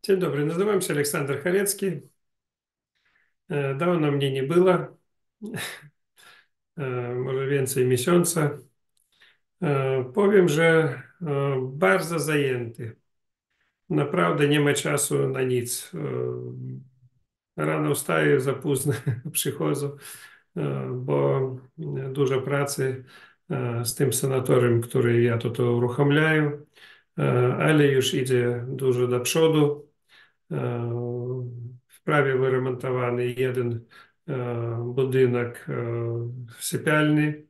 Dzień dobry, nazywam się Aleksander Charecki. Dawno mnie nie było, może więcej miesiąca. Powiem, że bardzo zajęty. Naprawdę nie ma czasu na nic. Rano wstaję, za późno przychodzę, bo dużo pracy z tym sanatorium, który ja tutaj uruchamiam, ale już idzie dużo do przodu. Prawie wyremontowany jeden budynek sypialny.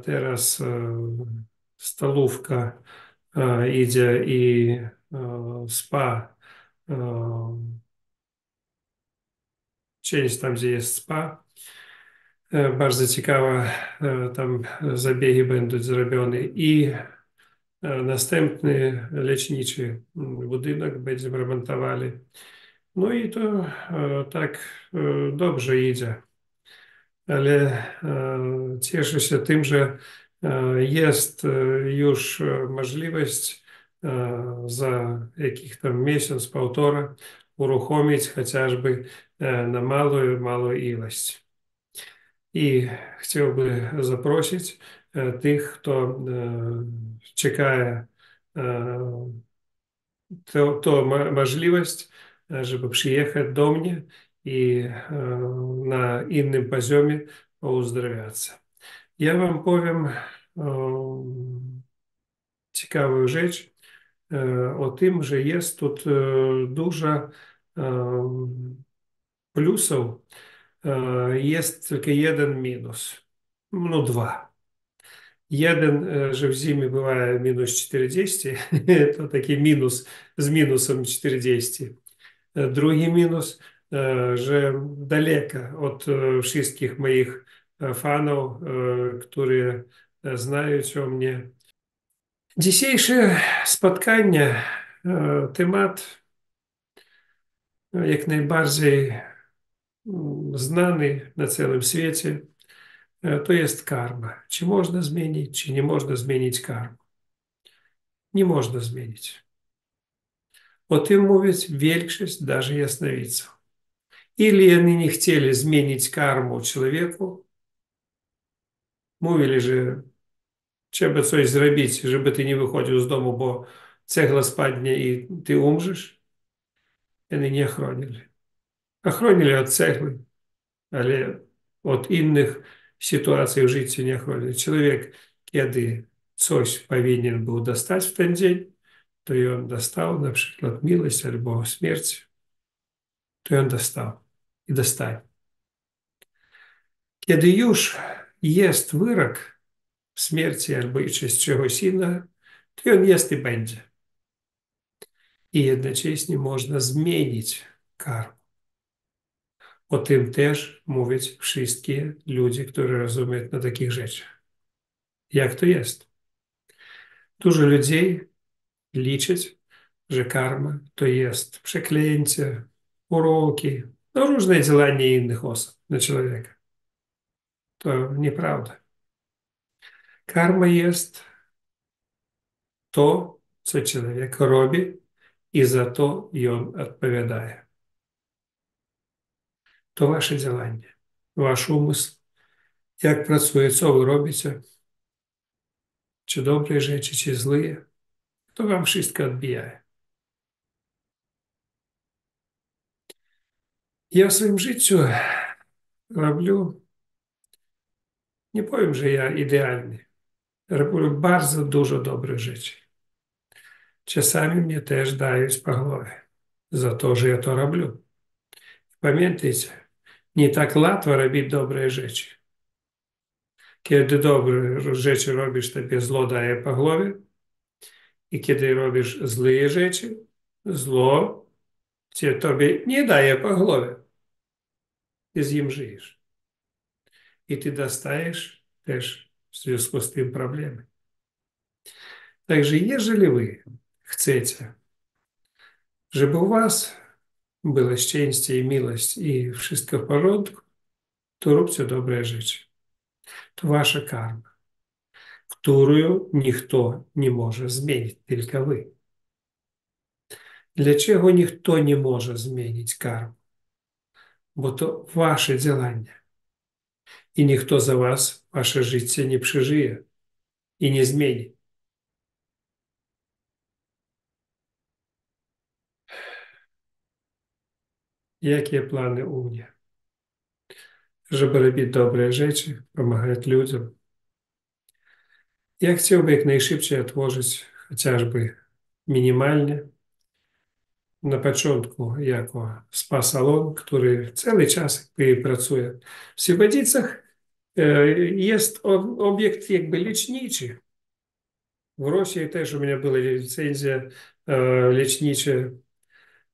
Teraz stolówka idzie i spa. Część tam, gdzie jest spa. Bardzo ciekawa, tam zabiegi będą zrobione i następny leczniczy budynek będziemy remontowali. No i to tak dobrze idzie, ale cieszę się tym, że jest już możliwość za jakiś tam miesiąc, półtora uruchomić chociażby na małą ilość. I chciałbym zaprosić tych, kto czeka to możliwość, żeby przyjechać do mnie i na innym poziomie uzdrawiаться. Ja wam powiem ciekawą rzecz o tym, że jest тут dużo plusów, jest tylko jeden minus, no dwa. Jeden, że w zimie bywa minus 40, to taki minus z minusem 40. Drugi minus, że daleko od wszystkich moich fanów, którzy znają o mnie. Dzisiejsze spotkanie, temat jak najbardziej znany na całym świecie, to jest karma. Czy można zmienić, czy nie można zmienić karmę? Nie można zmienić. O tym mówić większość даже jasnowidzów. Или они не chcieli zmienić karmę człowieku, mówili, że trzeba coś zrobić, żeby ty nie wychodził z domu, bo cegła spadnie i ty umrzesz. Oni nie chronili. Chronili od cegły, ale od innych sytuacji w życiu nie chronili. Człowiek, kiedy coś powinien był dostać w ten dzień, to i on dostał, na przykład miłość albo śmierć, to i on dostał i dostanie. Kiedy już jest wyrok śmierci albo jeszcze czegoś innego, to on jest i będzie. I jednocześnie można zmienić karmę. O tym też mówić wszystkie ludzie, którzy rozumieją na takich rzeczach. Jak to jest? Dużo ludzi liczyć, że karma to jest przeklęcie, uroki, no różne działania innych osób na człowieka. To nieprawda. Karma jest to, co człowiek robi i za to i on odpowiada. To wasze działanie, wasz umysł, jak pracuje, co wy robicie, czy dobre rzeczy, czy złe, to wam wszystko odbija. Ja w swoim życiu robię, nie powiem, że ja idealny, robię bardzo dużo dobrych rzeczy. Czasami mnie też dają po głowie za to, że ja to robię. Pamiętajcie, nie tak łatwo robić dobre rzeczy. Kiedy dobre rzeczy robisz, tobie zło daje po głowie, i kiedy robisz złe rzeczy, zło tobie nie daje po głowie. Ty z nim żyjesz. I ty dostajesz też w związku z tym problemy. Także jeżeli wy chcecie, żeby u was było szczęście i miłość i wszystko w porządku, to róbcie dobre rzeczy. To wasza karma, którą nikt nie może zmienić, tylko wy. Для чого ніхто не може змінити карму? Бо то ваше ділання. І ніхто за вас ваше життя не прижиє і не змінить. Які плани у мене? Щоб робити добрі речі, допомагати людям. Я хотів би якнайшвидше відложити хоча б мінімальне. На початку jako spa-salon, który cały czas pracuje. W Свободицах jest obiekt jakby leczniczy. W Rosji też u mnie była licencja lecznicza,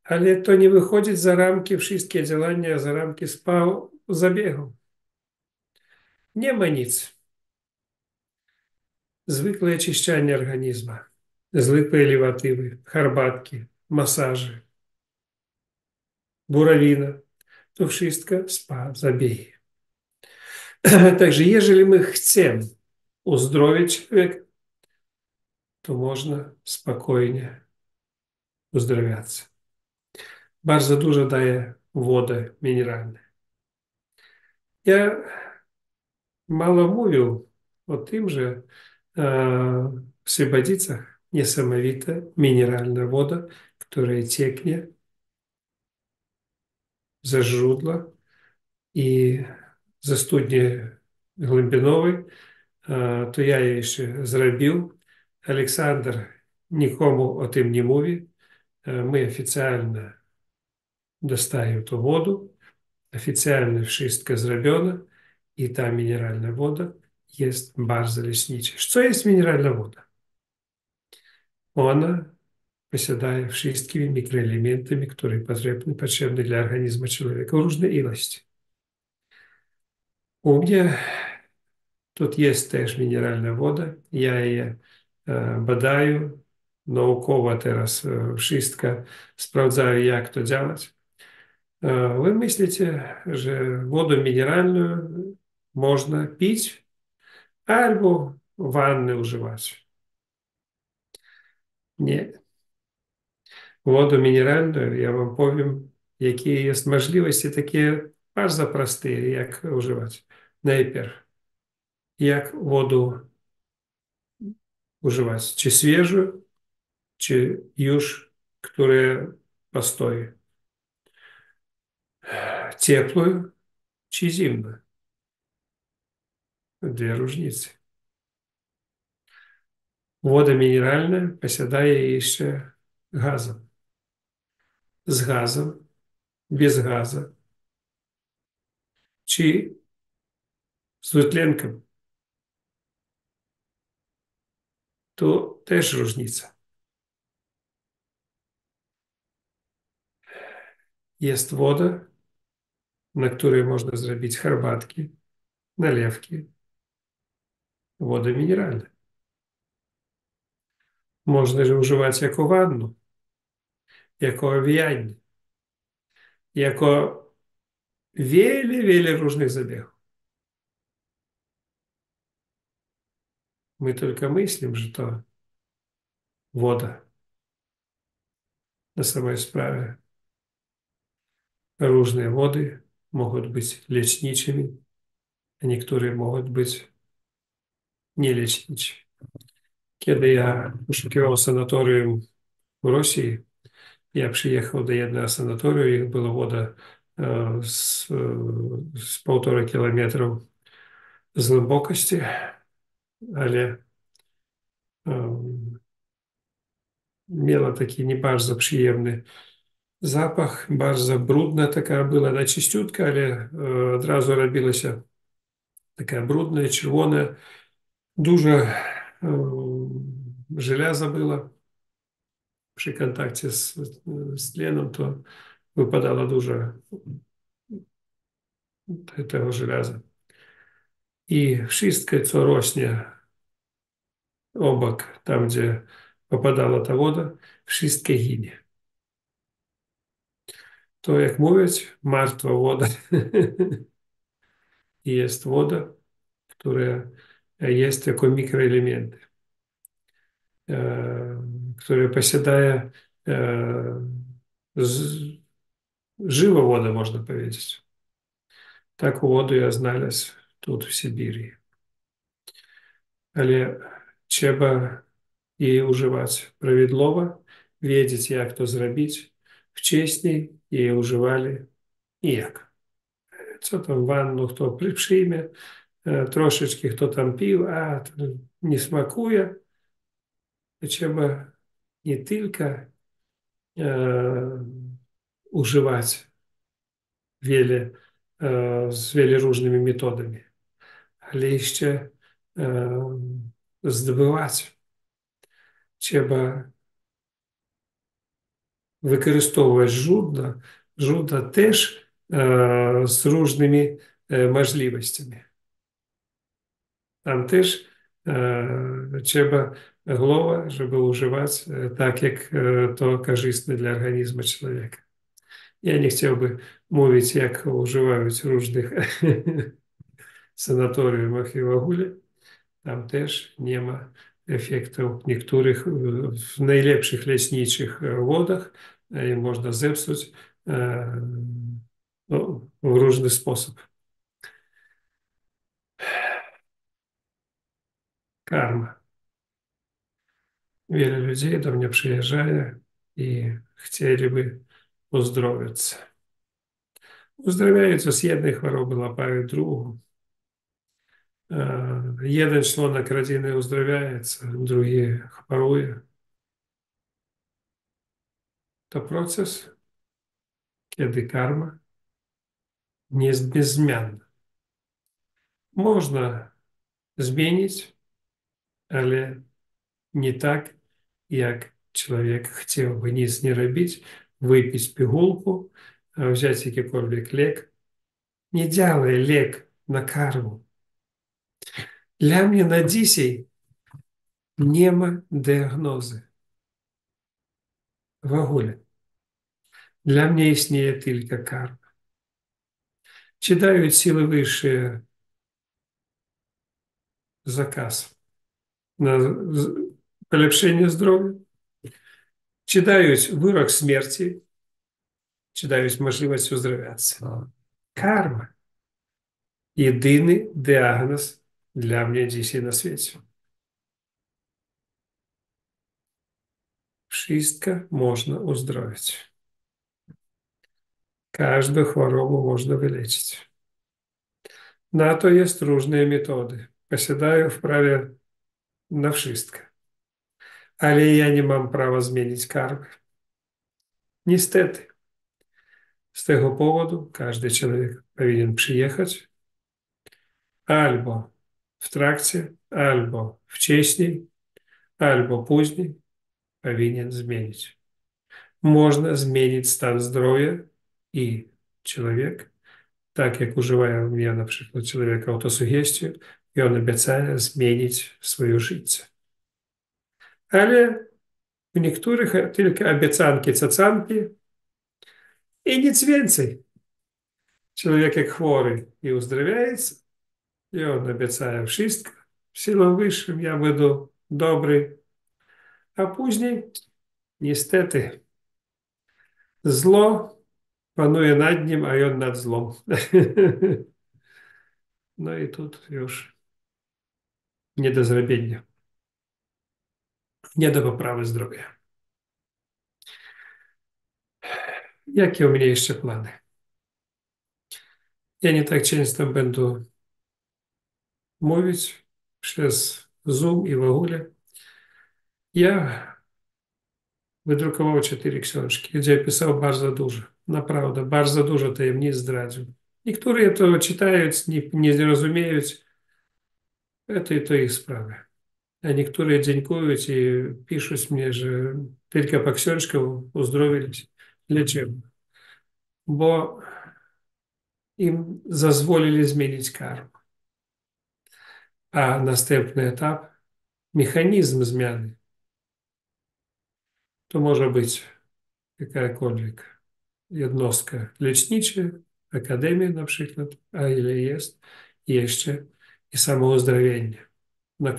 ale to nie wychodzi za ramki wszystkie działania, za ramki spa zabiegu. Nie ma nic. Zwykłe oczyszczanie organizmu, zwykłe elewatywy, herbatki, masaże, burawina. To wszystko spa zabiegi. Także jeżeli my chcemy uzdrowić człowieka, to można spokojnie uzdrawiać. Bardzo dużo daje woda mineralna. Ja mało mówił o tym, że w Свободицach niesamowita mineralna woda, która cieknie ze źródła i ze studni głębinowej, to ja її ще зробив. Олександр нікому о тим не mówi. Ми офіційно достаємо ту воду, офіційно wszystko zrobione i ta mineralna woda jest bardzo lecznicza. Co jest mineralna woda? Ona posiada wszystkimi mikroelementami, które potrzebne dla organizmu człowieka w różnej ilości. U mnie тут є теж мінеральна вода, я її badаю, науково teraz wszystko sprawdzаю, jak to działać. Вы myślicie, że wodę mineralną można pić albo wanny używać? Nie. Wodę mineralną, ja wam powiem, jakie jest możliwości takie bardzo proste, jak używać. Najpierw, jak wodę używać? Czy świeżą, czy już, które postoi? Ciepłą, czy zimną? Dwie różnice. Woda mineralna posiada jeszcze gazem. Z gazem, bez gazu, czy z dwutlenkiem. To też różnica. Jest woda, na której można zrobić herbatki, nalewki. Woda mineralna. Można je używać jako wannu, jako owijanie, jako wiele różnych zabiegów. Мы только мыслим, że to woda. Na samej sprawie różne wody mogą być leczniczymi, a niektóre mogą być nielecznicze. Kiedy ja poszukiwał sanatorium w Rosji, ja przyjechał do jednego sanatorium, ich była woda z 1,5 kilometra z głębokości, ale miała taki nie bardzo przyjemny zapach, bardzo brudna taka była, ona czyściutka, ale od razu robiła się taka brudna, czerwona, dużo żelaza było. Przy kontakcie z tlenem to wypadało dużo tego żelaza. I wszystko, co rośnie obok, tam gdzie popadała ta woda, wszystko ginie. To jak mówić, martwa woda. I jest woda, która jest jako mikroelementy, które posiadają z, żywa woda, można powiedzieć. Taką wodę ja znalazł тут, w Sybirii. Ale trzeba jej używać prawidłowo, wiedzieć, jak to zrobić. Wcześniej jej używali ніяк. Co tam wannu kto przyjmie, troszeczkę kto tam pił, a to nie smakuje. Trzeba nie tylko używać wiele, z wiele różnymi metodami, ale jeszcze zdobywać. Trzeba використовувати жуда теж з різними можливостями. Там теж треба голова, щоб уживати так, як то корисно для організму чоловіка. Я не хотів би мовити, як уживають в різних санаторіумах і вагулі. Там теж нема ефектів niektórych w najlepszych leczniczych wodach można zepsuć no, w różny sposób. Karma. Wiele ludzi do mnie przyjeżdżają i chcieliby uzdrowić. Uzdrawiając z jednej choroby, łapają drugą. Jeden członek rodziny uzdrawiaється, drugi choruje. To proces, kiedy karma nie jest bezmienna. Można zmienić, ale nie tak, jak człowiek chciałby nic nie robić, wypić pigułku, wziąć jakikolwiek lek. Nie działaj lek na karmę. Dla mnie na dzisiaj nie ma diagnozy. W ogóle. Dla mnie istnieje tylko karma. Czy dają siły wyższe zakaz na polepszenie zdrowia? Czy dają wyrok śmierci? Czy dają możliwość uzdrowiać? Karma. Jedyny diagnoz dla mnie dzisiaj na świecie. Wszystko można uzdrowić. Każdą chorobę można wyleczyć. Na to jest różne metody. Posiadają wprawie na wszystko. Ale ja nie mam prawa zmienić karmy. Niestety. Z tego powodu każdy człowiek powinien przyjechać albo w trakcie, albo wcześniej, albo później powinien zmienić. Można zmienić stan zdrowia i człowiek, tak jak używają ja na przykład człowiek autosugestii i on obiecaje zmienić swoje życie. Ale w niektórych tylko obiecanki, cacanki i nic więcej. Człowiek jak chory i uzdrawiaється, i on obiecaje wszystko. Siłą wyższą ja będę dobry, a później niestety zło panuje nad nim, a on nad złom. No i тут już nie do zrobienia. Nie do poprawy zdrowia. Jakie u mnie jeszcze plany? Ja nie tak często będę mówić przez Zoom i w ogóle. Ja wydrukował 4 książki, gdzie pisał bardzo dużo. Naprawdę, bardzo dużo tajemnic zdradził. Niektórzy to czytając, nie rozumieją, to ich sprawa. A niektórzy dziękują i piszą mnie, że tylko po książkę uzdrowili leczenie, bo im zezwolili zmienić karmę. A następny etap, mechanizm zmiany, to może być jakakolwiek jednostka lecznicza, akademia na przykład, a ile jest jeszcze i samouzdrowienie, na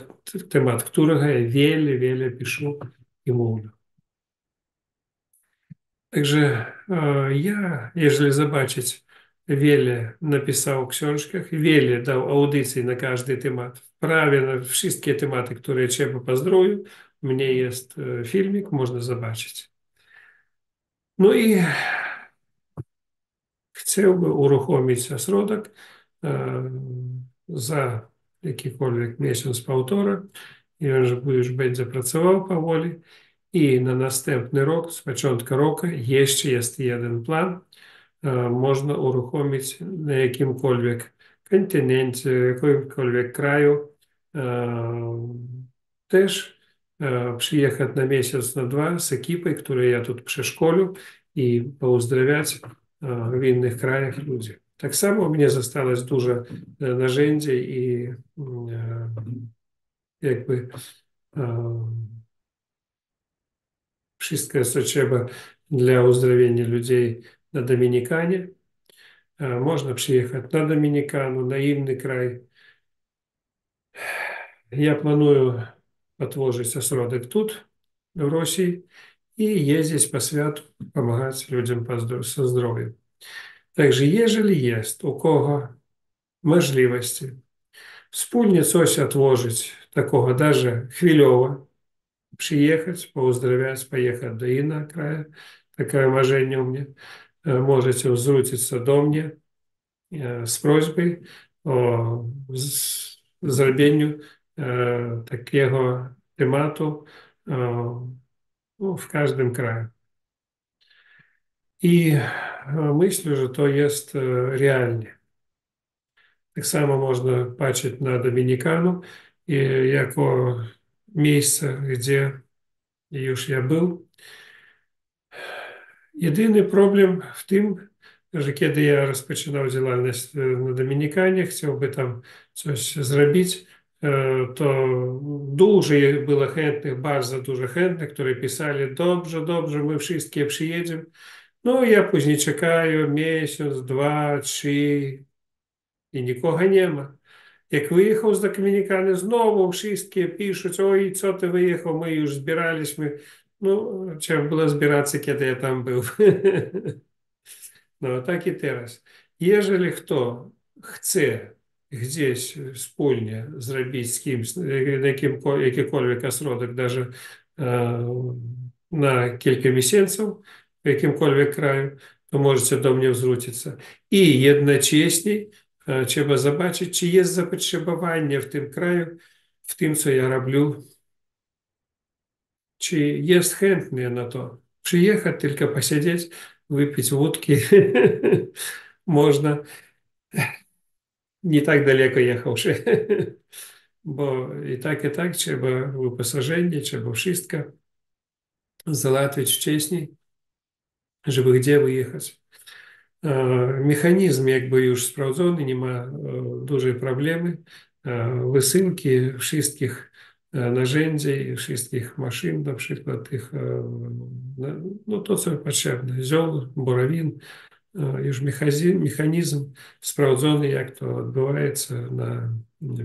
temat którego ja wiele piszę i mówię. Także ja, jeżeli zobaczyć, wiele napisał w książkach, wiele dał audycji na każdy temat. Prawie na wszystkie tematy, które trzeba po zdrowiu, u mnie jest filmik, można zobaczyć. No i chciałby uruchomić ośrodek za jakikolwiek miesiąc, półtora i on już będzie pracował powoli. I na następny rok, z początku roku, jeszcze jest jeden plan. Można uruchomić na jakimkolwiek kontynencie, jakimkolwiek kraju. Też przyjechać na miesiąc, na dwa z ekipой, którą ja тут przeszkolił i pouzdrawiać w innych krajach ludzi. Tak samo u mnie zostało dużo narzędzi i jakby wszystko, co trzeba dla uzdrowienia ludzi na Dominikanie. Można przyjechać na Domiникану, на inny kraj. Я планую отложить осродок тут, в России, и ездить по святу, помогать людям со здоров'ям. Также, jeżeli jest у кого можливості wspólnie coś отложить, такого даже хвилево, приехать, поуздравлять, поехать до innego kraju, такое marzenie у меня, можете zwrócić do mnie z prośbą o zrobieniu takiego tematu w każdym kraju. I myślę, że to jest realnie. Tak samo można patrzeć na Dominikaну jako miejsce, gdzie już ja był. Jedyny problem w tym, że kiedy ja rozpoczynał działalność na Dominikanie, chciałby tam coś zrobić, to dużo było chętnych, bardzo dużo chętnych, którzy pisali, dobrze, dobrze, my wszystkie przyjedziemy. No, ja później czekaję miesiąc, dwa, trzy i nikogo nie ma. Jak wyjechał z Dominikany, znowu wszystkie piszуть, oj, co ty wyjechał, my już zbieraliśmy. No, trzeba było zbierać, kiedy ja tam był. No, tak i teraz. Jeżeli kto chce gdzieś wspólnie zrobić z kimś, jakikolwiek ośrodek, даже na kilka miesięcy w jakimkolwiek kraju, to możecie do mnie zwrócić. I jednocześnie trzeba zobaczyć, czy jest zapotrzebowanie w tym kraju, w tym, co ja robię, czy jest chętny na to. Przyjechać, tylko posiedzieć, wypić wódki. Można. Nie tak daleko jechawszy. Bo i tak trzeba wyposażenie, trzeba wszystko załatwić wcześniej, żeby gdzie wyjechać. Mechanizm jakby już sprawdzony, nie ma dużej problemy. Wysyłki wszystkich narzędzi, wszystkich maszyn, na przykład tych, no to co potrzebne, ziół, borowin, już mechanizm sprawdzony, jak to odbywaється na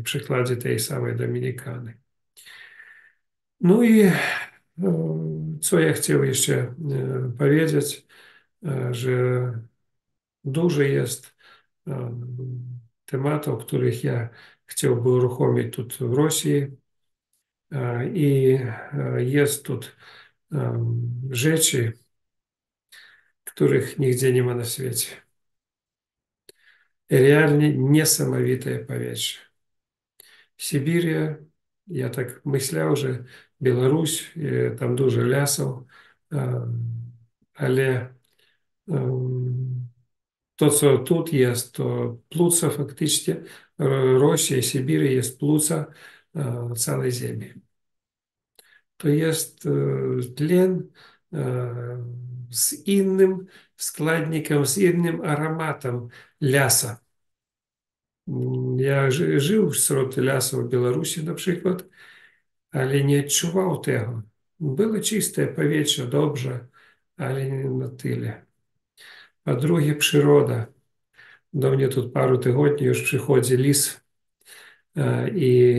przykładzie tej samej Dominikany. No i co ja chciał jeszcze powiedzieć, że dużo jest tematów, których ja chciałbym uruchomić тут w Rosji i jest тут rzeczy, których nigdzie nie ma na świecie. Реально niesamowite powietrze. Сибір'я, я так myślał, że Білорусь, там дуже лясов, але to, co тут jest, to płuca faktycznie, Rosja i Sybir jest płuca całej Ziemi. To jest tlen z innym składnikiem, z innym aromatem lasa. Ja żył wśród lasów w Białorusi na przykład, ale nie odczuwał tego. Było czyste powietrze, dobrze, ale nie na tyle. Po drugie, przyroda. Do mnie тут пару tygodni już przychodzi lis i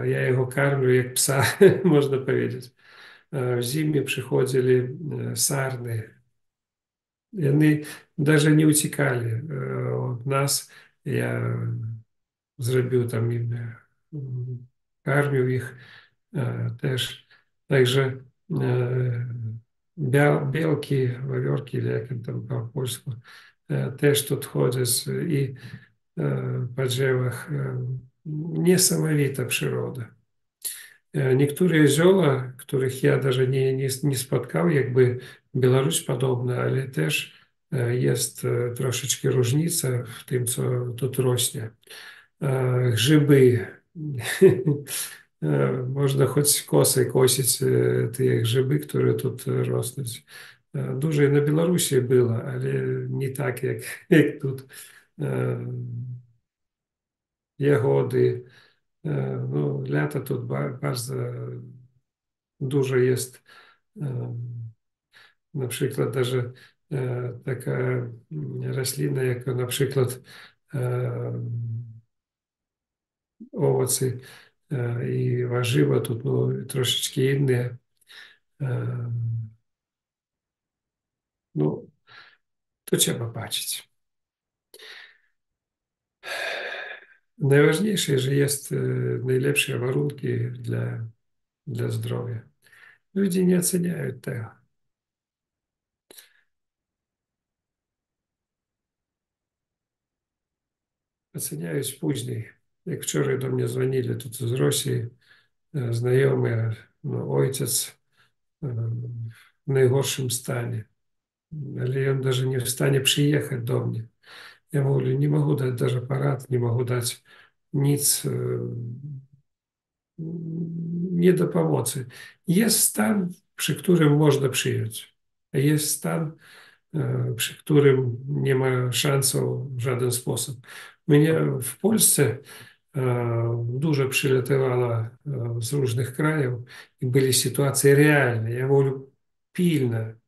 ja jego karmię jak psa, można powiedzieć. W zimie przychodzili sarny. Яны даже не уцікалі ад нас. Я зрабіў там ім карміў іх теж. Также белкі, вавёркі, як ім там па-польску, теж тут ходзяць і па дрэвах. Несамавіта прырода. Niektóre zioła, których ja даже nie spotkał, jakby Białoruś podobna, ale też jest troszeczkę różnica w tym, co тут rośnie. Grzyby. Można choć kosy kosić te grzyby, które тут rosną. Dużo i na Białorusi było, ale nie tak jak тут. Jagody. No, lata тут bardzo dużo jest. Na przykład даже taka roślina, jak na przykład owoce i warzywa тут no, troszeczkę inne. No, to trzeba patrzeć. Najważniejsze, że jest najlepsze warunki dla zdrowia. Ludzie nie oceniają tego. Oceniają później. Jak wczoraj do mnie dzwonili тут z Rosji znajomy, no, ojciec w najgorszym stanie. Ale он даже не в стане приехать до mnie. Я говорю, не могу дать даже аппарат, не могу дать nic, nie do pomocy. Jest stan, przy którym można przyjąć, a jest stan, przy którym nie ma szansy w żaden sposób. Mnie w Polsce dużo przylatywało z różnych krajów i były sytuacje realne. Ja mówię, pilne.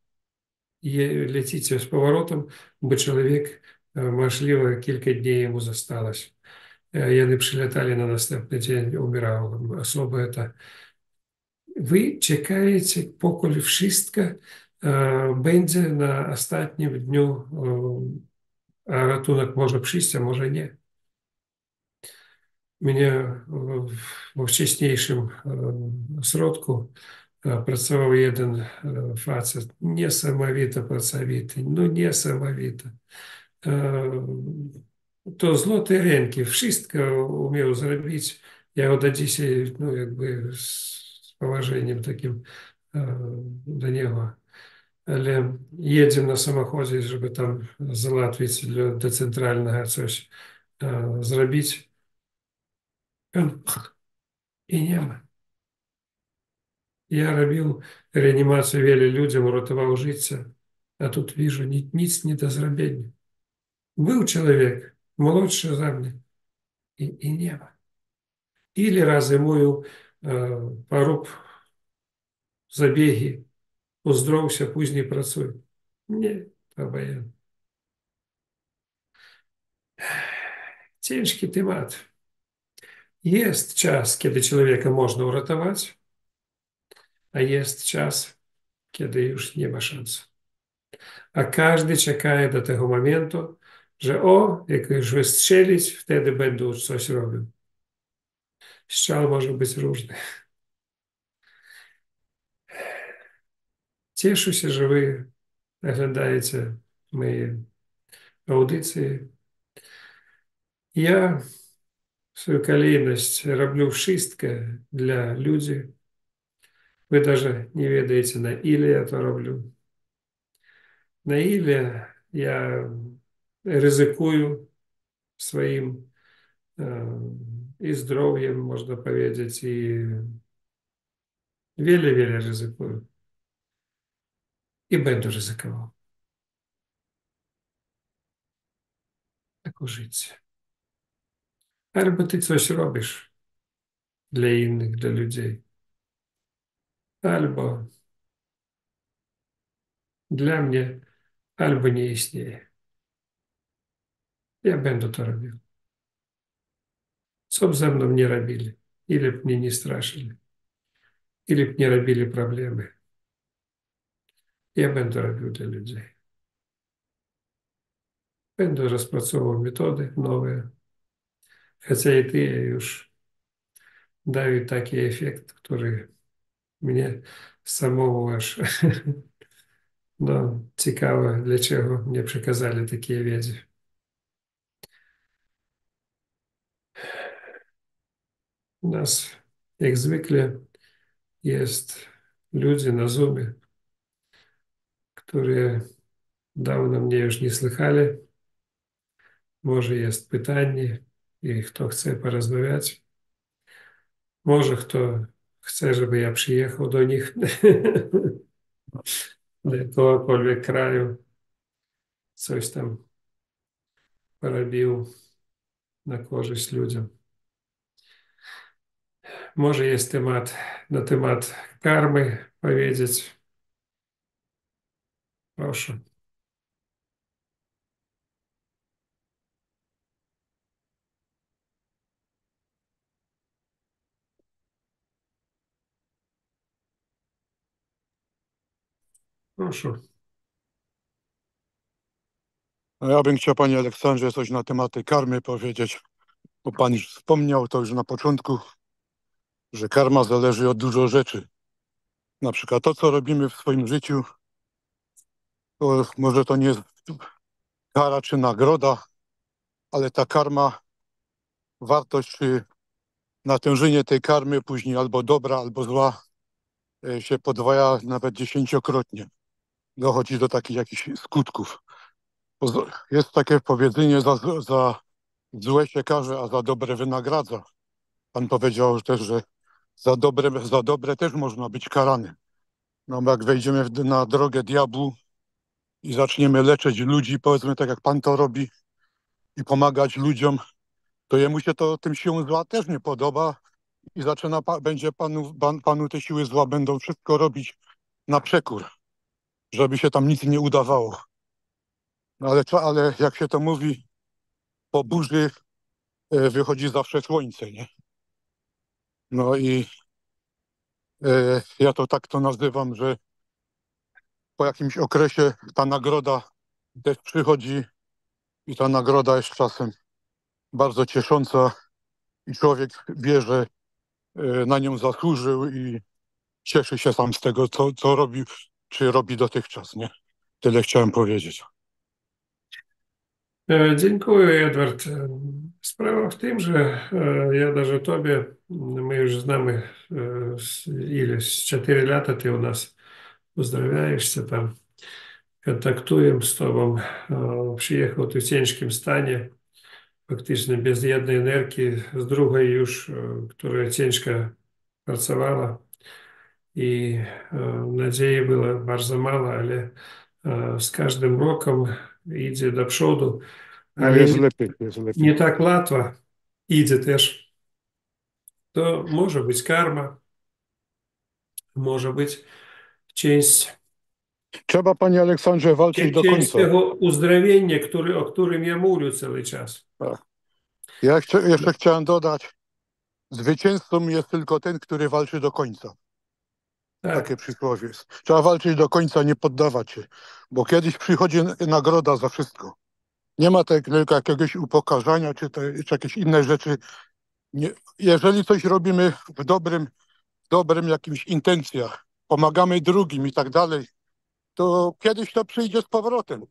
Летите з поворотом, бо чоловік, можливо, кілька днів йому зосталось. Яны прилетали на наступний день, умирав. Особо это. Ви чекаєте, покуль wszystko będzie na ostatnim dniu, a ratunek może przyjść, a może nie. Mnie w wcześniejszym środku pracował jeden facet, niesamowite pracowity, no niesamowite. To złote ręki, wszystko umiał zrobić. Ja do dzisiaj, no jakby z poważeniem takim do niego. Ale jedziemy na samochodzie, żeby tam załatwić do centralnego coś zrobić. I nie ma. Я робив реанімацію wielu людям, рятував життя, а тут вижу, nic nie do zrobienia. Był człowiek młodszy za mnie i nie ma. Ile razy mówił, porób zabiegi, uzdrów się, później pracuj. Nie, to obojętne. Ciężki temat. Jest czas, kiedy człowieka można uratować, a jest czas, kiedy już nie ma szans. A każdy czeka do tego momentu, że jak już wystrzelić, wtedy będą coś robił. Strzał może być różny. Cieszę się, że wy oglądacie moje audycje. Ja свою kolejność robię wszystko dla ludzi. Wy даже nie wiecie, na ile ja to robię. Na ile ja ryzykuję swoim i zdrowiem, można powiedzieć, i wiele, wiele ryzykuję. I będę ryzykował. Taką życie. Albo ty coś robisz dla innych, dla ludzi. Albo dla mnie, albo nie istnieje. Ja będę to robił. Co by ze mną nie robili, ile by mnie nie straszyli, ile by nie robili problemy. Ja będę robił dla ludzi. Będę rozpracował metody nowe, chociaż i te już dają taki efekt, który mnie samому aż no, ciekawe, dlaczego nie przekazali takiej wiedzy. U nas, jak zwykle, jest ludzie na Zoomie, które dawno mnie już nie słychali. Może jest pytanie i kto chce porozmawiać. Może kto chce, żeby ja przyjechał do nich do jakiegokolwiek kraju, coś tam porobił na korzyść ludziom. Może jest temat na temat karmy powiedzieć. Proszę. Proszę. No ja bym chciał, panie Aleksandrze, coś na tematy karmy powiedzieć, bo pan już wspomniał to już na początku, że karma zależy od dużo rzeczy. Na przykład to, co robimy w swoim życiu, to może to nie jest kara czy nagroda, ale ta karma, wartość czy natężenie tej karmy później albo dobra, albo zła się podwaja nawet dziesięciokrotnie. Dochodzi do takich jakichś skutków. Jest takie powiedzenie, za złe się karze, a za dobre wynagradza. Pan powiedział też, że za dobre też można być karany. No bo jak wejdziemy na drogę diabłu i zaczniemy leczyć ludzi, powiedzmy tak jak pan to robi i pomagać ludziom, to jemu się to tym siłom zła też nie podoba i będzie panu te siły zła będą wszystko robić na przekór, żeby się tam nic nie udawało. No ale jak się to mówi, po burzy wychodzi zawsze słońce, nie? No i ja to tak to nazywam, że po jakimś okresie ta nagroda też przychodzi i ta nagroda jest czasem bardzo ciesząca i człowiek wie, że na nią zasłużył i cieszy się sam z tego, co robił, czy robi dotychczas, nie? Tyle chciałem powiedzieć. Dziękuję, Edward. Sprawa w tym, że ja даже tobie, my już znamy ileś, 4 lata ty u nas uzdrawiaешься tam, kontaktujemy z tobą. Przyjechał ty w ciężkim stanie, faktycznie bez jednej energii, z drugiej już, która ciężko pracowała i nadziei było bardzo mało, ale z każdym rokiem idzie do przodu, No ale jest lepiej, jest lepiej. nie tak łatwo idzie też. To może być karma, może być część, Trzeba, panie Aleksandrze, walczyć do część końca. tego uzdrowienia, o którym ja mówię cały czas. Tak. Ja jeszcze chciałem dodać, zwycięzcą jest tylko ten, który walczy do końca. Takie Tak, przysłowie jest. Trzeba walczyć do końca, nie poddawać się, bo kiedyś przychodzi nagroda za wszystko. Nie ma tylko jakiegoś upokarzania, czy jakieś inne rzeczy. Nie, jeżeli coś robimy w dobrym jakimś intencjach, pomagamy drugim i tak dalej, to kiedyś to przyjdzie z powrotem.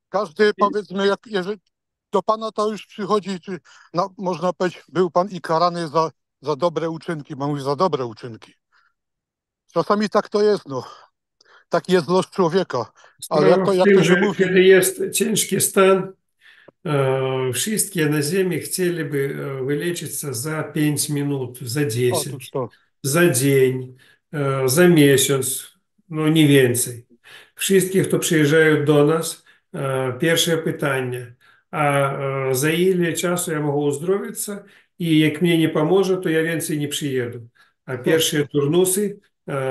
Każdy, powiedzmy, jeżeli do pana to już przychodzi, czy no, można powiedzieć, był pan i karany za dobre uczynki, mam mówić za dobre uczynki. Czasami tak to jest, no. Taki jest los człowieka. Ale sprawa w jak tym, to się że mówi, kiedy jest ciężki stan, wszystkie na ziemi chcieliby вылечиться за 5 minut, za otóż 10, to, za dzień, za miesiąc, no nie więcej. Wszystkich, kto przyjeżdżają do nas, pierwsze pytanie, a za ile czasu ja mogę uzdrowić i jak mnie nie pomoże, to ja więcej nie przyjeду. A pierwsze turnusy,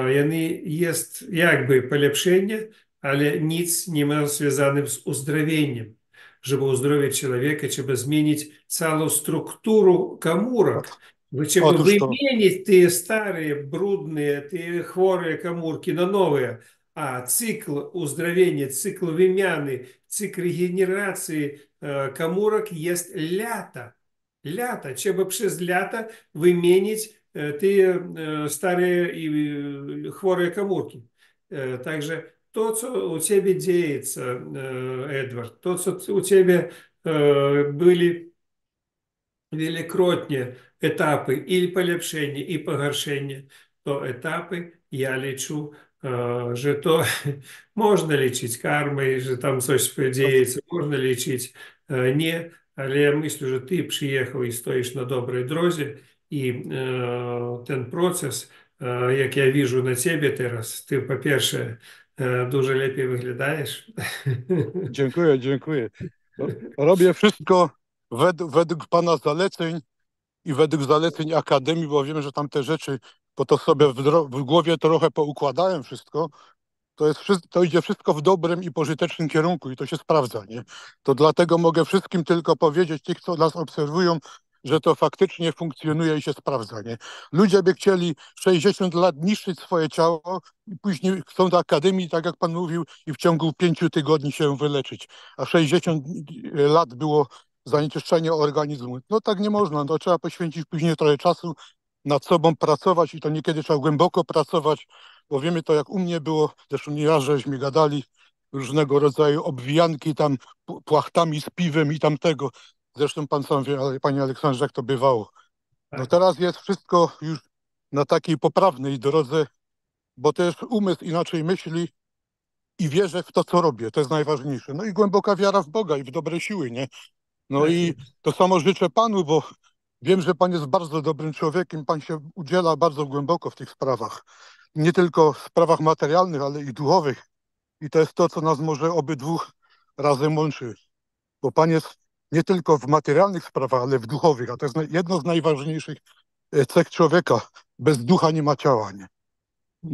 вони jest jakby polepszenie, ale nic nie ma związane z uzdrowieniem. Żeby uzdrowić człowieka, trzeba zmienić całą strukturу komórek. Trzeba otóż to, wymienić te stare, brudne, te chore komórki na nowe. А цикл уздоровления, цикл вымены, цикл регенерации комórek jest lata. Lata. Trzeba przez lata wymienić te stare i chore komórki. Także to, co u ciebie dzieje, Edward, to, co u ciebie byli wielokrotnie etapy i polepszenia, i pogorszenia, to etapy ja liczę, że to można liczyć karmą, że tam coś dzieje, można liczyć nie, ale ja myślę, że ty przyjechał i stoisz na dobrej drodze i ten proces, jak ja widzę na ciebie teraz, ty po pierwsze dużo lepiej wyglądasz. Dziękuję, dziękuję. Robię wszystko według pana zaleceń i według zaleceń Akademii, bo wiem, że tam te rzeczy, bo to sobie w głowie trochę poukładałem wszystko. To idzie wszystko w dobrym i pożytecznym kierunku i to się sprawdza, nie? To dlatego mogę wszystkim tylko powiedzieć, tych, co nas obserwują, że to faktycznie funkcjonuje i się sprawdza, nie? Ludzie by chcieli 60 lat niszczyć swoje ciało i później chcą do akademii, tak jak pan mówił, i w ciągu 5 tygodni się wyleczyć. A 60 lat było zanieczyszczenie organizmu. No tak nie można, no, trzeba poświęcić później trochę czasu nad sobą pracować i to niekiedy trzeba głęboko pracować, bo wiemy to jak u mnie było, zresztą nieraz żeśmy gadali, różnego rodzaju obwijanki tam płachtami z piwem i tamtego. Zresztą pan sam wie, ale panie Aleksandrze, jak to bywało. No Tak, teraz jest wszystko już na takiej poprawnej drodze, bo też umysł inaczej myśli i wierzę w to, co robię. To jest najważniejsze. No i głęboka wiara w Boga i w dobre siły, nie? No tak i jest. to samo życzę panu, bo wiem, że pan jest bardzo dobrym człowiekiem. Pan się udziela bardzo głęboko w tych sprawach. Nie tylko w sprawach materialnych, ale i duchowych. I to jest to, co nas może obydwu razem łączy. Bo pan jest nie tylko w materialnych sprawach, ale w duchowych. A to jest jedno z najważniejszych cech człowieka. Bez ducha nie ma ciała, nie?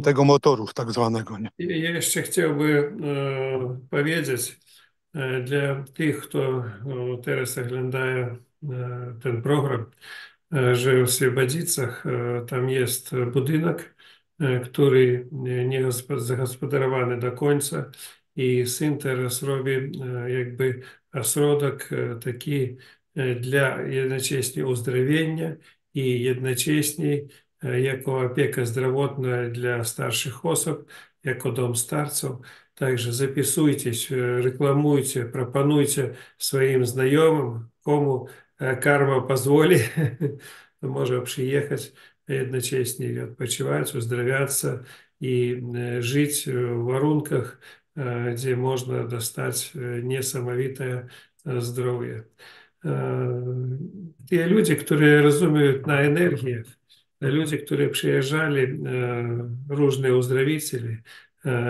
Tego motoru tak zwanego, nie? Ja jeszcze chciałbym powiedzieć dla tych, kto teraz oglądają ten program, że w Свободицach tam jest budynek, który nie zagospodarowany do końca i syn teraz robi jakby ośrodek taki dla jednocześnie uzdrowienia i jednocześnie jako opieka zdrowotna dla starszych osób, jako dom starców. Także записуйтесь, рекламуйте, пропонуйте своим знайомим, кому карма позволит, może przyjechać jednocześnie odpoczywać, uzdrawiаться i żyć w warunkach, gdzie można dostać niesamowite zdrowie. Te ludzie, którzy rozumieją na energiach, ludzie, którzy przyjeżdżali, różne uzdrowiciele,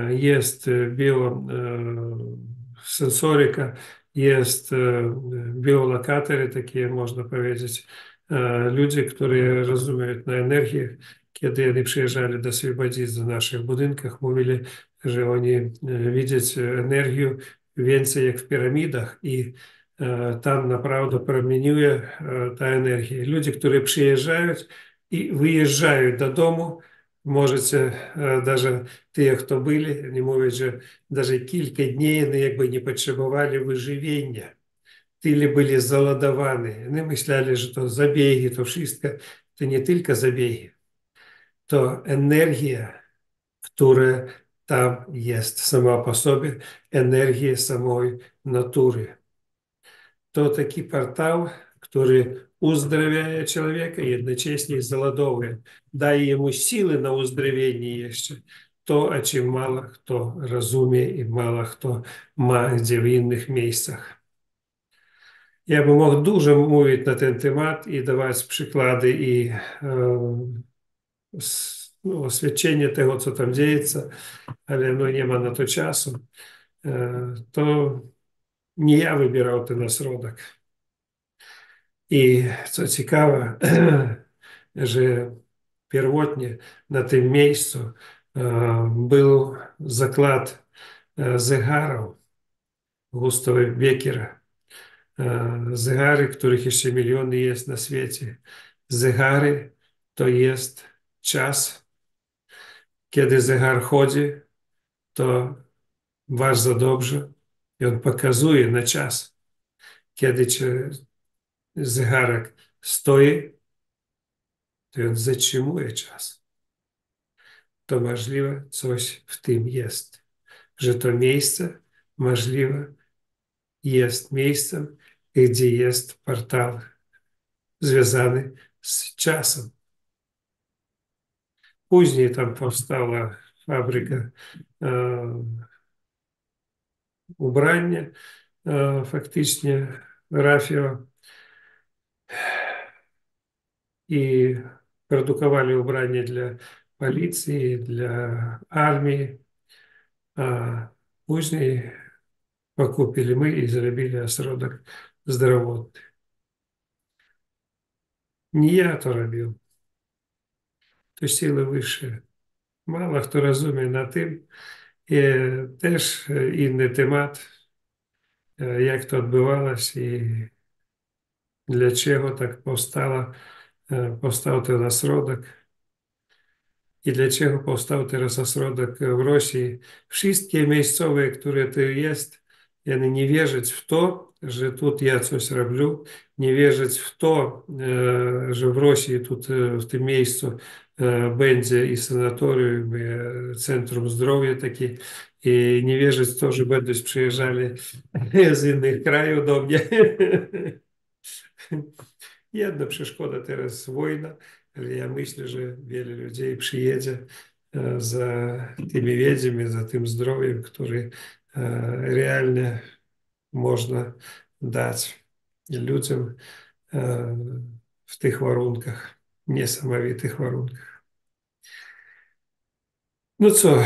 jest biosensoryka, jest biolokatory, takie można powiedzieć, ludzie, którzy rozumieją na energiach. Kiedy oni przyjeżdżali do Свободиц w naszych budynkach, mówili, że oni widzą energię więcej jak w piramidach i tam naprawdę promieniuje ta energia. Ludzie, którzy przyjeżdżają i wyjeżdżają do domu, możecie, даже ті, хто byli, вони mówią, że даже kilka dni no jakby nie potrzebowali wyżywienia. Tyle byli załadowani. Oni myśleli, że to zabiegi, to wszystko. To nie tylko zabiegi. To energia, która tam jest sama po sobie, energia samej natury. To taki portal, który uzdrawia człowieka i jednocześnie załadowuje, daje mu siły na uzdrowienie jeszcze. To, o czym mało kto rozumie i mało kto ma gdzie w innych miejscach. Ja bym mógł dużo mówić na ten temat i dawać przykłady i no, oświadczenie tego, co tam dzieje się, ale no, nie ma na to czasu. To nie ja wybierał ten ośrodek. I co ciekawe, że pierwotnie na tym miejscu był zakład zegarów Gustawa Beckera. Zegary, których jeszcze miliony jest na świecie. Zegary to jest czas, kiedy zegar chodzi, to bardzo dobrze. I on pokazuje na czas, kiedy zegarek stoi, to on zatrzymuje czas. To możliwe coś w tym jest, że to miejsce możliwe jest miejscem, gdzie jest portal związany z czasem. Później tam powstała fabryka ubrania, faktycznie Rafio i produkowali ubrania dla policji, dla armii, a później pokupili my i zrobili ośrodek zdrowotny. Nie ja to robił, to siły wyższe. Mało kto rozumie na tym. I też inny temat, jak to odbywało i dlaczego tak powstał ten ośrodek. I dlaczego powstał teraz ośrodek w Rosji? Wszystkie miejscowe, które tu jest, one nie wierzyć w to, że tu ja coś robię, nie wierzyć w to, że w Rosji, tu w tym miejscu będzie i sanatorium, i centrum zdrowia takie, i nie wierzyć w to, że będą przyjeżdżali z innych krajów do mnie. Jedna przeszkoda teraz wojna, ale ja myślę, że wiele ludzi przyjedzie za tymi wiedzami, za tym zdrowiem, które realnie można dać ludziom w tych warunkach, niesamowitych warunkach. No co,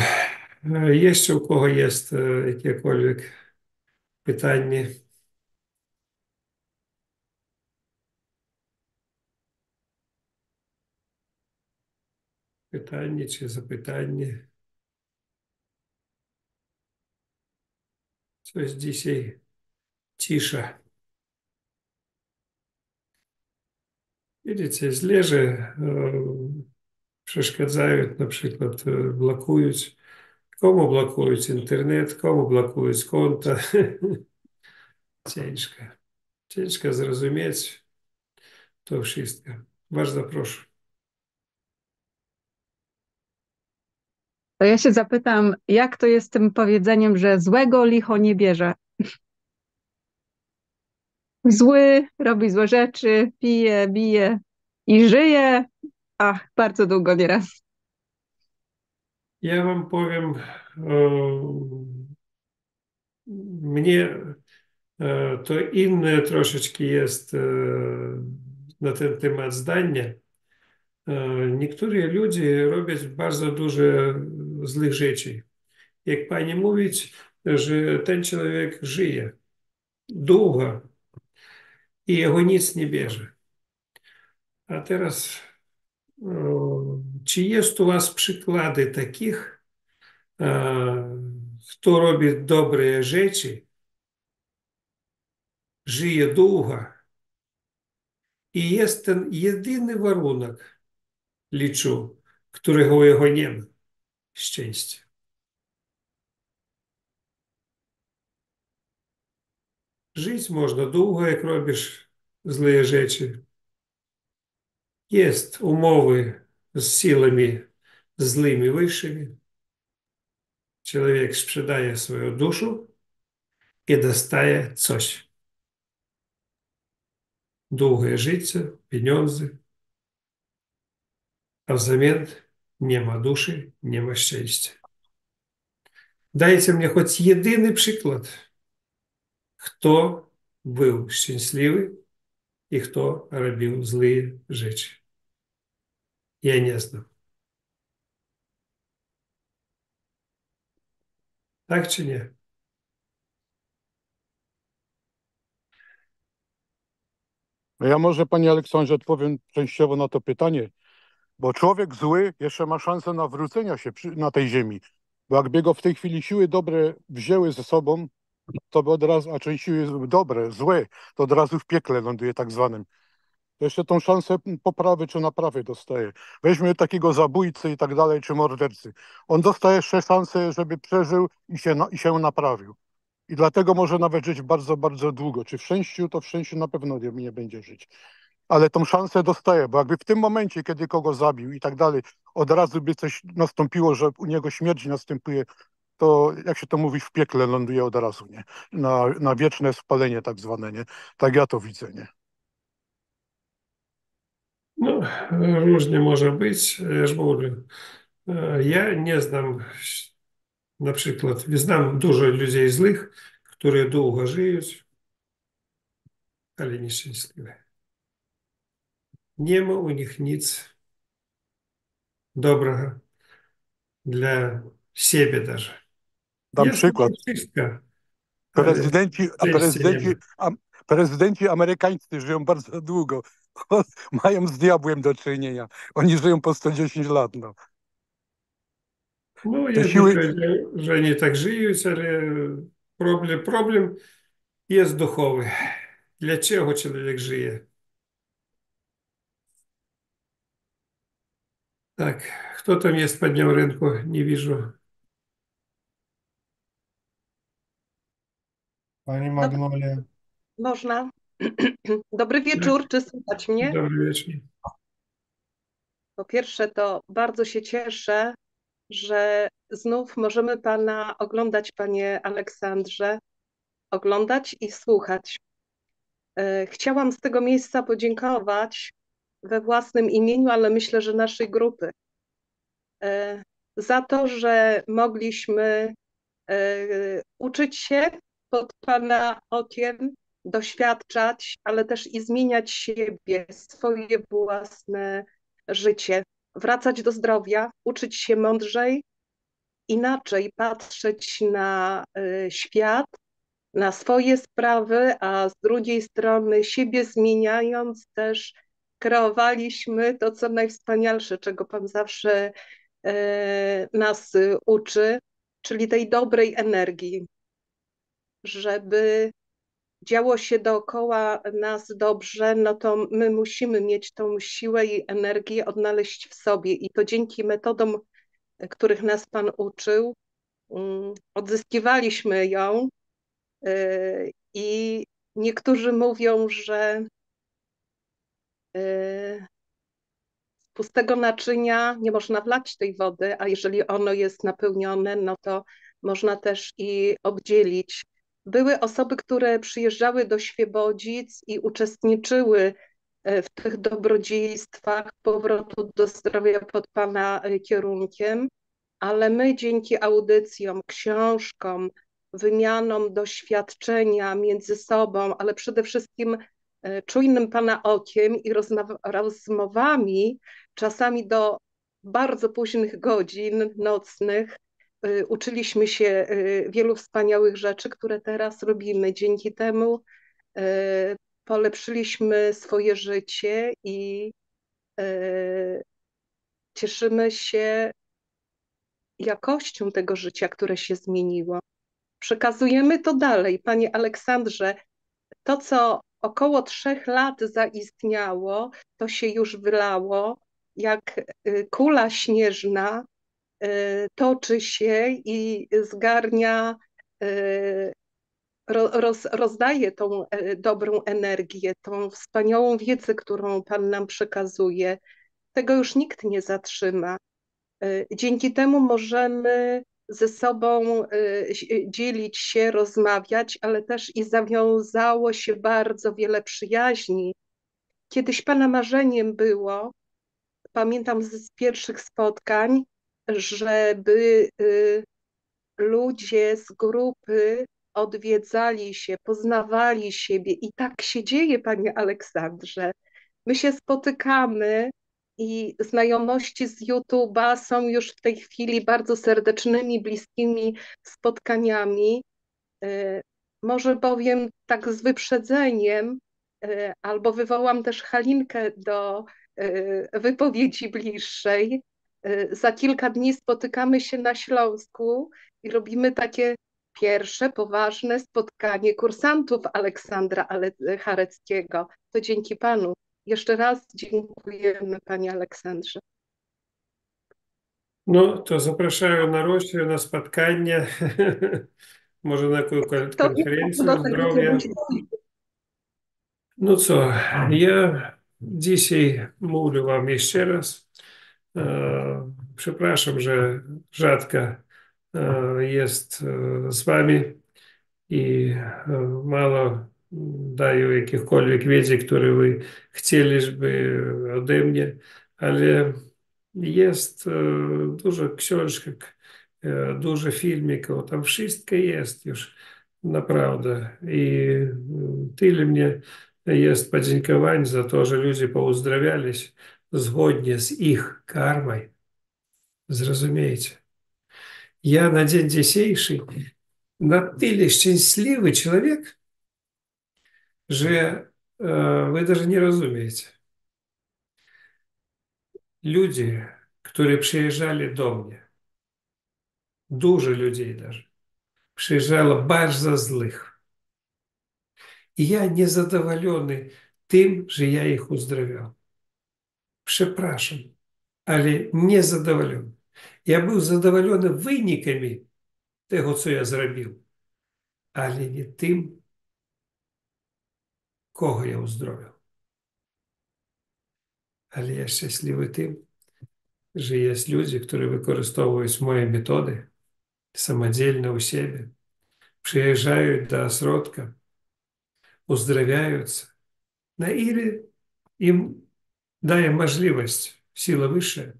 jeszcze u kogo jest jakiekolwiek pytanie? Pytanie czy zapytanie? Coś dzisiaj cisza. Widzicie, źle, że przeszkadzają, na przykład blokują. Komu blokują internet, komu blokują konta. Ciężko. Ciężko zrozumieć to wszystko. Bardzo proszę. To ja się zapytam, jak to jest z tym powiedzeniem, że złego licho nie bierze? Zły, robi złe rzeczy, pije, bije i żyje, ach, bardzo długo nieraz. Ja wam powiem, mnie to inne troszeczkę jest na ten temat zdanie. Niektórzy ludzie robią bardzo dużo złych rzeczy. Jak pani mówić, że ten człowiek żyje długo i jego nic nie bierze. A teraz, czy jest u was przykłady takich, kto robi dobre rzeczy, żyje długo i jest ten jedyny warunek, liczę, którego jego nie ma, szczęście. Żyć można długo, jak robisz złe rzeczy. Jest umowy z siłami złymi wyższymi. Człowiek sprzedaje swoją duszę i dostaje coś. Długie życie, pieniądze, a w zamian nie ma duszy, nie ma szczęścia. Dajcie mnie choć jedyny przykład, kto był szczęśliwy i kto robił złe rzeczy. Ja nie znam. Tak czy nie? No ja może, panie Aleksandrze, odpowiem częściowo na to pytanie, bo człowiek zły jeszcze ma szansę nawrócenia się na tej ziemi. Bo jakby go w tej chwili siły dobre wzięły ze sobą, to by od razu, a część siły dobre, złe, to od razu w piekle ląduje tak zwanym. to jeszcze tą szansę poprawy czy naprawy dostaje. Weźmy takiego zabójcy i tak dalej, czy mordercy. On dostaje jeszcze szansę, żeby przeżył i się naprawił. I dlatego może nawet żyć bardzo, bardzo długo. Czy w szczęściu, to w szczęściu na pewno nie będzie żyć. Ale tą szansę dostaje, bo jakby w tym momencie, kiedy kogo zabił i tak dalej, od razu by coś nastąpiło, że u niego śmierć następuje, to jak się to mówi, w piekle ląduje od razu, nie? Na wieczne spalenie tak zwane, nie? Tak ja to widzę, nie? No, różnie może być. Ja już mówię, ja nie znam, na przykład, znam dużo ludzi złych, którzy długo żyją, ale nieszczęśliwe. Nie ma u nich nic dobrego dla siebie даже. Dam Jest u przykład. nich wszystko, ale Prezydenci, a szczęścia nie prezydenci, ma. a prezydenci amerykańscy żyją bardzo długo. Mają z diabłem do czynienia. Oni żyją po 110 lat, no. No, Te jedni siły, powiedział, że nie tak żyją, ale problem jest duchowy. Dlaczego człowiek żyje? Tak, kto tam jest, podнял rękę? Nie widzę. Pani Dob- Magnolia. Można. Dobry Tak, wieczór, czy słychać mnie? dobry wieczór. Po pierwsze, to bardzo się cieszę, że znów możemy Pana oglądać, Panie Aleksandrze, oglądać i słuchać. Chciałam z tego miejsca podziękować we własnym imieniu, ale myślę, że naszej grupy, za to, że mogliśmy uczyć się pod Pana okiem, doświadczać, ale też i zmieniać siebie, swoje własne życie, wracać do zdrowia, uczyć się mądrzej, inaczej patrzeć na świat, na swoje sprawy, a z drugiej strony siebie zmieniając też kreowaliśmy to, co najwspanialsze, czego Pan zawsze nas uczy, czyli tej dobrej energii, żeby działo się dookoła nas dobrze, no to my musimy mieć tą siłę i energię odnaleźć w sobie i to dzięki metodom, których nas Pan uczył, odzyskiwaliśmy ją i niektórzy mówią, że z pustego naczynia nie można wlać tej wody, a jeżeli ono jest napełnione, no to można też i obdzielić. Były osoby, które przyjeżdżały do Świebodzic i uczestniczyły w tych dobrodziejstwach powrotu do zdrowia pod Pana kierunkiem, ale my dzięki audycjom, książkom, wymianom doświadczenia między sobą, ale przede wszystkim czujnym Pana okiem i rozmowami, czasami do bardzo późnych godzin nocnych, uczyliśmy się wielu wspaniałych rzeczy, które teraz robimy. Dzięki temu polepszyliśmy swoje życie i cieszymy się jakością tego życia, które się zmieniło. Przekazujemy to dalej. Panie Aleksandrze, to, co około 3 lat zaistniało, to się już wylało, jak kula śnieżna toczy się i zgarnia, rozdaje tą dobrą energię, tą wspaniałą wiedzę, którą Pan nam przekazuje. Tego już nikt nie zatrzyma. Dzięki temu możemy ze sobą dzielić się, rozmawiać, ale też i zawiązało się bardzo wiele przyjaźni. Kiedyś Pana marzeniem było, pamiętam z pierwszych spotkań, żeby ludzie z grupy odwiedzali się, poznawali siebie i tak się dzieje, Panie Aleksandrze. My się spotykamy i znajomości z YouTube'a są już w tej chwili bardzo serdecznymi, bliskimi spotkaniami. Może powiem tak z wyprzedzeniem, albo wywołam też Halinkę do wypowiedzi bliższej. Za kilka dni spotykamy się na Śląsku i robimy takie pierwsze poważne spotkanie kursantów Aleksandra Chareckiego. To dzięki Panu Jeszcze raz dziękujemy, Panie Aleksandrze. No, to zapraszаю na Rosję na spotkanie, może na jakąś To konferencję do tego nie zdrowia. Ну co, ja dzisiaj mówię wam jeszcze raz. Przepraszam, że rzadko jest z wami i mało daję jakichkolwiek wiedzy, które wy chcieliby ode mnie, ale jest dużo książek, dużo filmików, tam wszystko jest już naprawdę. I tyle mnie jest podziękowań za to, że ludzie поуздравлялись zgodnie z ich karmą. Zrozumiecie? Ja na dzień dzisiejszy na tyle szczęśliwy człowiek, że wy даже nie rozumiecie. Ludzie, którzy przyjeżdżali do mnie, dużo ludzi даже, przyjeżdżało bardzo złych. I ja niezadowolony tym, że ja ich uzdrawiał. Przepraszam, ale niezadowolony. Я був задоволений виниками того, що я зробив, але не тим, кого я уздоровив. Але я щасливий тим, що є люди, які використовують мої методи самодільно у себе, приїжджають до осродка, уздоровляються, или їм дає можливість сила вища,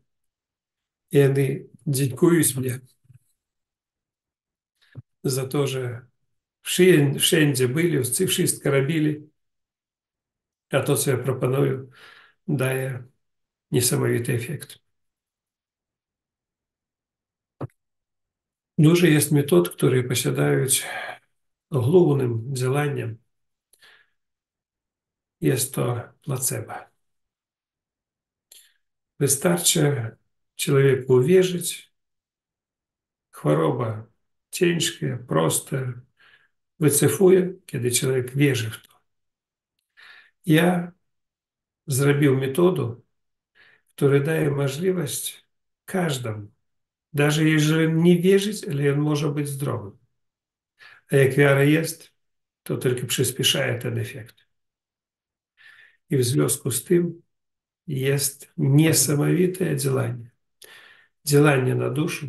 і вони дякують мені за те, що wszędzie byli, wszystko robili, a to, co ja proponuję, daje niesamowity efekt. Dużo jest metod, które posiadają głównym działaniem. Jest to placebo. Wystarczy człowieku uwierzyć, choroba ciężka, prosta, wycofuje, kiedy człowiek wierzy w to. Ja zrobił metodę, która daje możliwość każdemu, даже jeżeli nie wierzyć, ale on może być zdrowym. A jak wiara jest, to tylko przyspiesza ten efekt. I w związku z tym jest niesamowite działanie. Działanie na duszę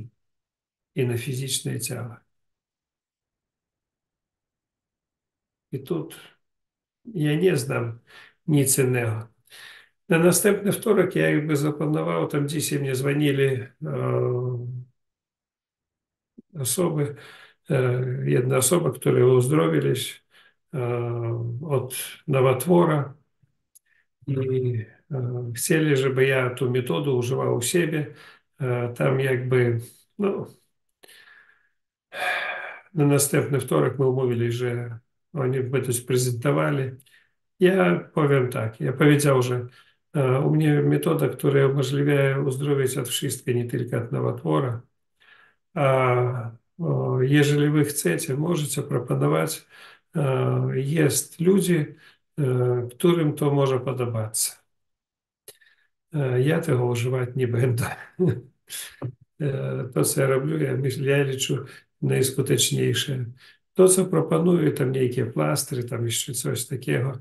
i na fizyczne ciało. I tu ja nie znam nic innego. Na następny wtorek ja jakby zaplanował, tam dzisiaj mnie dzwonili osoby, jedna osoba, które uzdrowiliś od nowotwora i chcieli, żeby ja tę metodę używał u siebie. Tam jakby, no, na następny wtorek my umówili, że oni będą prezentowali. Ja powiem tak, ja powiedział, że u mnie metoda, która umożliwia uzdrowić od wszystkiego, nie tylko od nowotwora. A jeżeli wy chcecie, możecie proponować. Jest ludzie, którym to może podobać. Ja tego używać nie będę. To, co ja robię, ja liczę najskuteczniejsze. To, co proponuję, tam niejakie plastry, tam jeszcze coś takiego.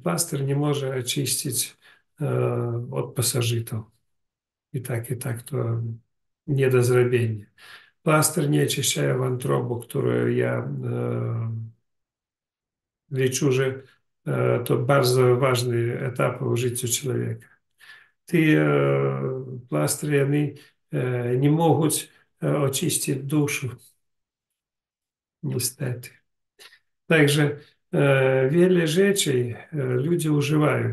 Plaster nie może oczyścić od pasożytów. I tak to nie do zrobienia. Plaster nie oczyszcza wątrobu, którą ja liczę, że to bardzo ważny etap w życiu człowieka. Te plastry, one nie mogą oczyścić duszy, niestety. Także wiele rzeczy ludzie używają.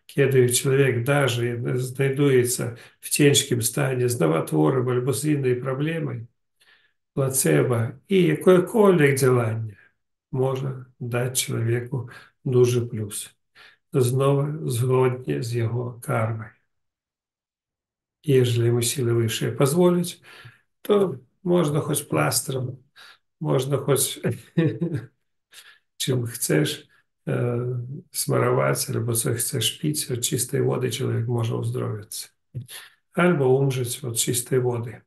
Kiedy człowiek даже znajduje się w ciężkim stanie z nowotworem albo z innymi problemami, placebo i jakiekolwiek działanie może dać człowieku duży plus. Znowu zgodnie z jego karmą. Jeżeli mu siły wyższe pozwolić, to można choć plastrem, można choć czym chcesz, smarować, albo co chcesz pić, od czystej wody człowiek może uzdrowić. Albo umrzeć od czystej wody.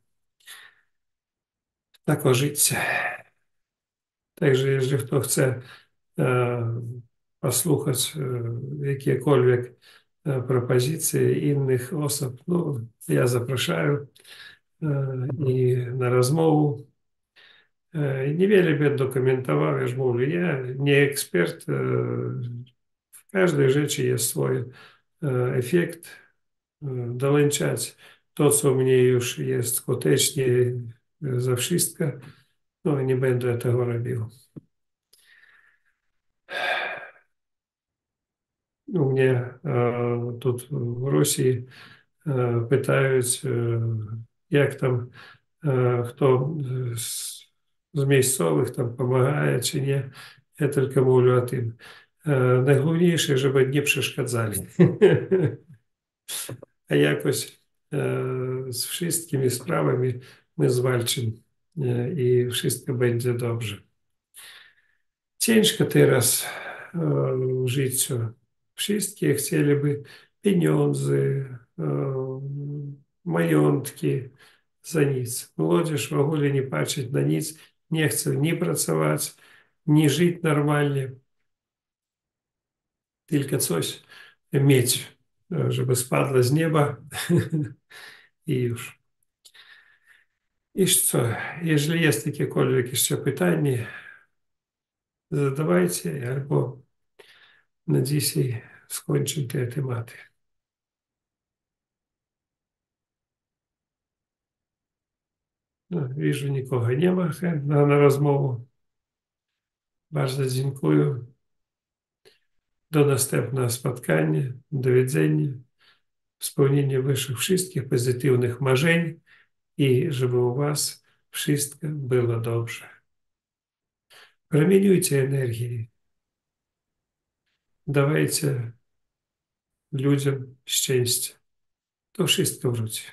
Takie życie. Także jeżeli kto chce posłuchać jakiekolwiek propozycje innych osób, no, ja zapraszam i na rozmowę. Niewiele będę komentował, już mówię, ja nie ekspert. W każdej rzeczy jest swój efekt. Dołączać to, co mnie już jest skutecznie za wszystko, no nie będę tego robił. U mnie тут в Росії питають, як там хто з місцевих там допомагає чи ні. Я тільки мовлю о тим. Найголовніше, щоб не przeszkadzali. A jakoś z wszystkimi sprawami my zwalczymy i wszystko będzie dobrze. Ciężko teraz w życiu. Wszystkie chcieliby pieniądze, majątki za nic. Młodzież w ogóle nie patrzeć na nic, nie chce ni pracować, ni żyć normalnie, tylko coś mieć, żeby spadło z nieba i już. I co, jeżeli jest jakiekolwiek jeszcze pytanie, zadawajcie, albo na dzisiaj skończę te tematy. No, widzę, nikogo nie ma chętnego na rozmowę. Bardzo dziękuję. Do następnego spotkania. Do widzenia. Spełnienia waszych wszystkich pozytywnych marzeń i żeby u was wszystko było dobrze. Promieniujcie energię. Dawajcie ludziom szczęście. To wszystko wróci.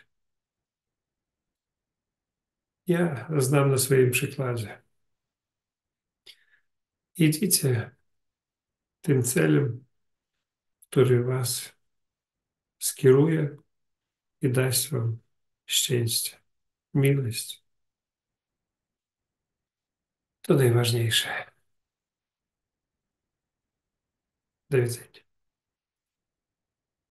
Ja znam na swoim przykładzie. Idźcie tym celem, który was skieruje i daсть wam szczęście, miłość. To najważniejsze. Do widzenia.